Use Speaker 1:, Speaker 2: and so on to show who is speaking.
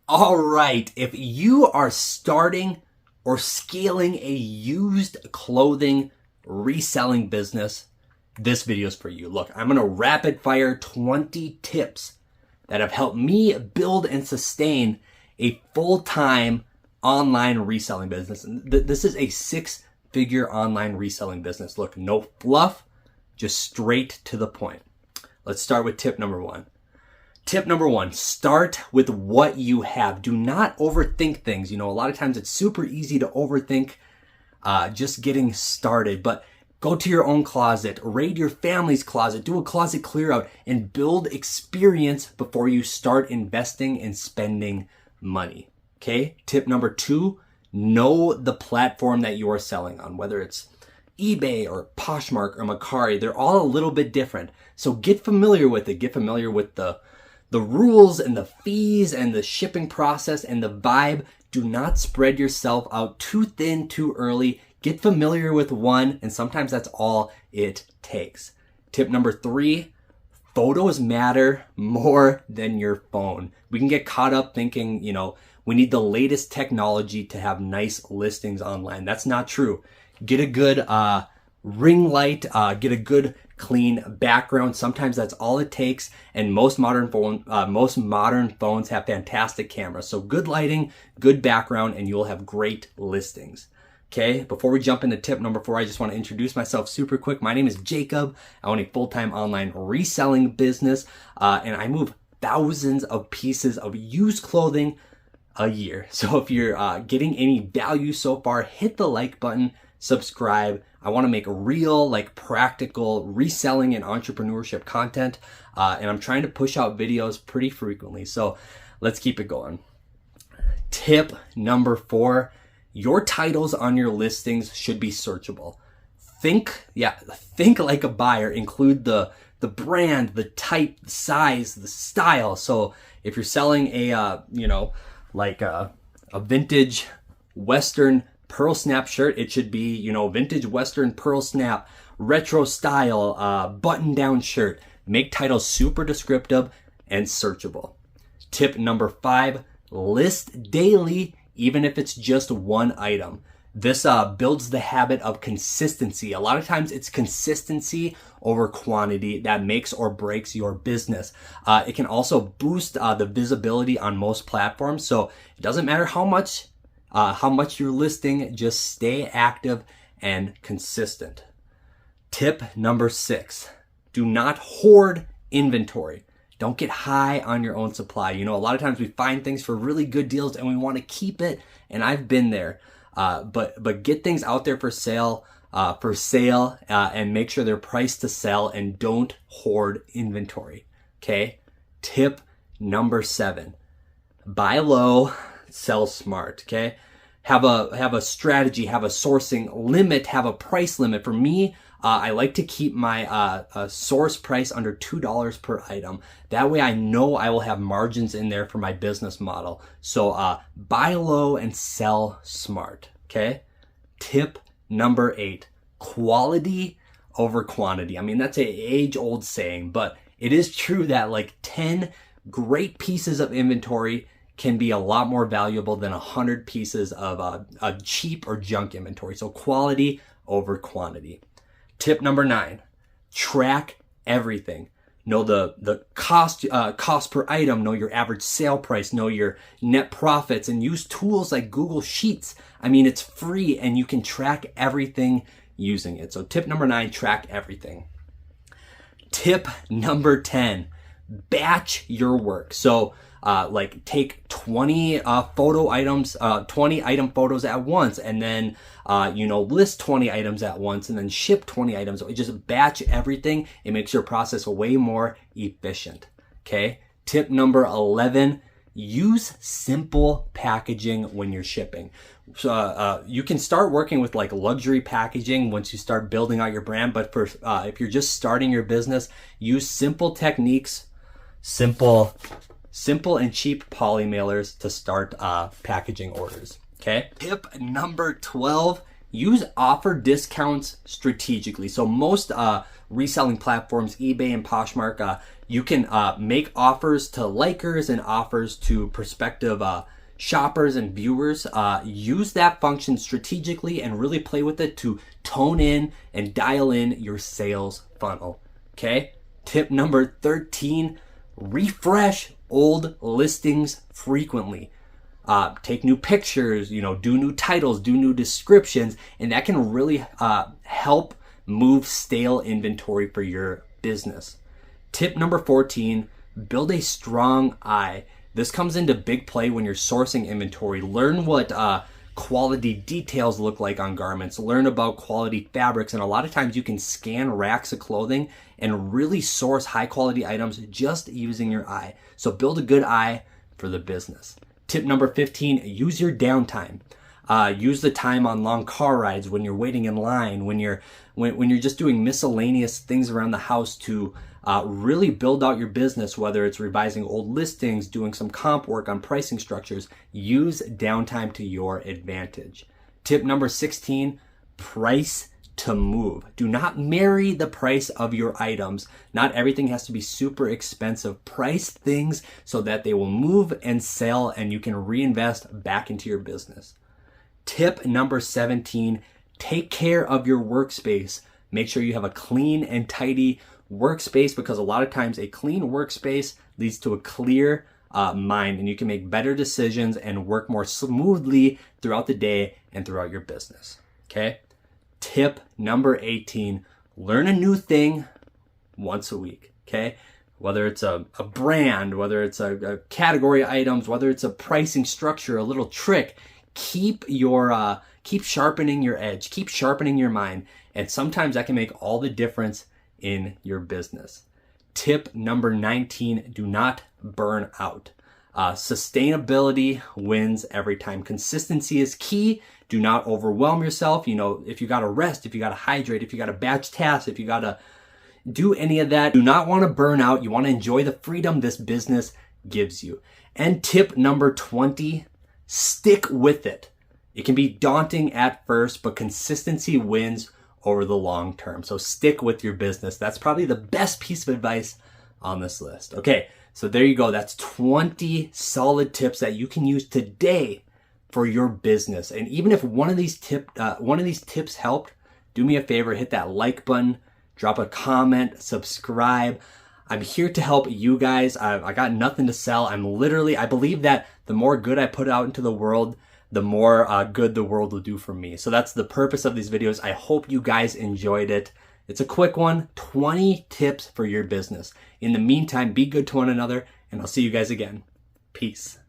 Speaker 1: All right, if you are starting or scaling a used clothing reselling business, this video is for you. Look, I'm going to rapid fire 20 tips that have helped me build and sustain a full-time online reselling business. This is a 6-figure online reselling business. Look, no fluff, just straight to the point. Let's start with tip number one. Tip number one, start with what you have. Do not overthink things. You know, a lot of times it's super easy to overthink just getting started, but go to your own closet, raid your family's closet, do a closet clear out, and build experience before you start investing and spending money. Okay? Tip number two, know the platform that you are selling on, whether it's eBay or Poshmark or Mercari. They're all a little bit different. So get familiar with it. Get familiar with the rules and the fees and the shipping process and the vibe. Do not spread yourself out too thin too early. Get familiar with one, and sometimes that's all it takes. Tip number three, photos matter more than your phone. We can get caught up thinking, you know, we need the latest technology to have nice listings online. That's not true. Get a good ring light, get a good clean background. Sometimes that's all it takes, and most modern phones have fantastic cameras. So good lighting, good background, and you'll have great listings. Okay, before we jump into tip number four, I just want to introduce myself super quick. My name is Jacob. I own a full-time online reselling business, and I move thousands of pieces of used clothing a year. So if you're getting any value so far, hit the like button, subscribe. I want to make real, like practical reselling and entrepreneurship content, and I'm trying to push out videos pretty frequently. So let's keep it going. Tip number four, your titles on your listings should be searchable. Think like a buyer. Include the brand, the type, the size, the style. So if you're selling a vintage Western pearl snap shirt, it should be, you know, vintage Western pearl snap, retro style, button down shirt. Make titles super descriptive and searchable. Tip number five, list daily, even if it's just one item. This builds the habit of consistency. A lot of times it's consistency over quantity that makes or breaks your business. It can also boost the visibility on most platforms. So it doesn't matter how much you're listing, just stay active and consistent. Tip number six, do not hoard inventory. Don't get high on your own supply. You know, a lot of times we find things for really good deals and we want to keep it, and I've been there. But get things out there for sale, and make sure they're priced to sell, and don't hoard inventory. Okay? Tip number seven, buy low, sell smart. Okay? Have a strategy, have a sourcing limit, have a price limit. For me, I like to keep my source price under $2 per item. That way I know I will have margins in there for my business model. So buy low and sell smart, okay? Tip number eight, quality over quantity. I mean, that's an age-old saying, but it is true that like 10 great pieces of inventory can be a lot more valuable than 100 pieces of a cheap or junk inventory. So quality over quantity. Tip number nine, track everything. Know the cost per item, know your average sale price, know your net profits, and use tools like Google Sheets. I mean, it's free and you can track everything using it. So tip number nine, track everything. Tip number 10, batch your work. So take 20 photo items, 20 item photos at once, and then list 20 items at once, and then ship 20 items. Just batch everything. It makes your process way more efficient. Okay. Tip number 11, use simple packaging when you're shipping. So you can start working with like luxury packaging once you start building out your brand, but for if you're just starting your business, use simple techniques, simple and cheap poly mailers to start packaging orders. Okay. Tip number 12, use offer discounts strategically. So most reselling platforms, eBay and Poshmark, You can make offers to likers and offers to prospective shoppers and viewers. Use that function strategically and really play with it to tone in and dial in your sales funnel. Okay? Tip number 13, refresh old listings frequently. Take new pictures, do new titles, do new descriptions, and that can really help move stale inventory for your business. Tip number 14, build a strong eye. This comes into big play when you're sourcing inventory. Learn what quality details look like on garments. Learn about quality fabrics, and a lot of times you can scan racks of clothing and really source high quality items just using your eye. So build a good eye for the business. Tip number 15, use your downtime. Use the time on long car rides, when you're waiting in line, when you're just doing miscellaneous things around the house to really build out your business, whether it's revising old listings, doing some comp work on pricing structures. Use downtime to your advantage. Tip number 16, price to move. Do not marry the price of your items. Not everything has to be super expensive. Price things so that they will move and sell and you can reinvest back into your business. Tip number 17, take care of your workspace. Make sure you have a clean and tidy workspace, because a lot of times a clean workspace leads to a clear mind, and you can make better decisions and work more smoothly throughout the day and throughout your business. Okay? Tip number 18, learn a new thing once a week. Okay? Whether it's a brand, whether it's a category items, whether it's a pricing structure, a little trick, keep sharpening your edge, keep sharpening your mind, and sometimes that can make all the difference in your business. Tip number 19, do not burn out. Sustainability wins every time. Consistency is key. Do not overwhelm yourself. If you gotta rest, if you gotta hydrate, if you gotta batch tasks, if you gotta do any of that, do not want to burn out. You want to enjoy the freedom this business gives you. And tip number 20, stick with it. It can be daunting at first, but consistency wins over the long term. So stick with your business. That's probably the best piece of advice on this list. Okay, so there you go. That's 20 solid tips that you can use today for your business. And even if one of these tips helped, do me a favor, hit that like button, drop a comment, subscribe. I'm here to help you guys. I got nothing to sell. I believe that the more good I put out into the world, the more good the world will do for me. So that's the purpose of these videos. I hope you guys enjoyed it. It's a quick one, 20 tips for your business. In the meantime, be good to one another, and I'll see you guys again. Peace.